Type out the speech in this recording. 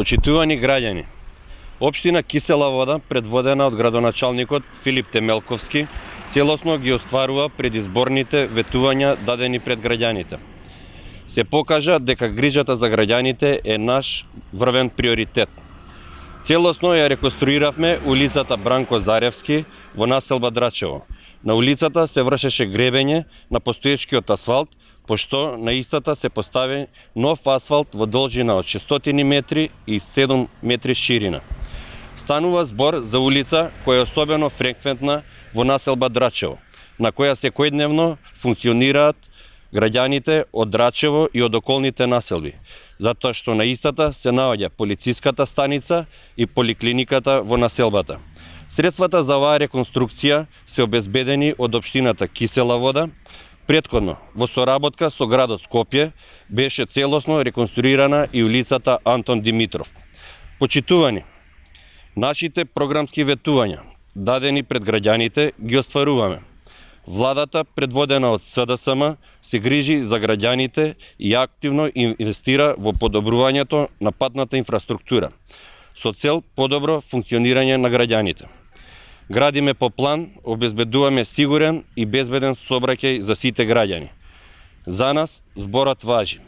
Почитувани граѓани, Општина Кисела Вода, предводена од градоначалникот Филип Темелковски, целосно ги остварува предизборните ветувања дадени пред граѓаните. Се покажа дека грижата за граѓаните е наш врвен приоритет. Целосно ја реконструиравме улицата Бранко Заревски во населба Драчево. На улицата се вршеше гребење на постоечкиот асфалт, пошто на истата се постави нов асфалт во должина од 600 метри и 7 метри ширина. Станува збор за улица која е особено фреквентна во населба Драчево, на која секојдневно функционираат граѓаните од Драчево и од околните населби, затоа што на истата се наоѓа полициската станица и поликлиниката во населбата. Средствата за оваа реконструкција се обезбедени од општината Кисела Вода. Претходно, во соработка со градот Скопје, беше целосно реконструирана и улицата Антон Димитров. Почитувани, нашите програмски ветувања, дадени пред граѓаните, ги остваруваме. Владата, предводена од СДСМ, се грижи за граѓаните и активно инвестира во подобрувањето на патната инфраструктура, со цел подобро функционирање на граѓаните. Градиме по план, обезбедуваме сигурен и безбеден сообраќај за сите граѓани. За нас зборот важи.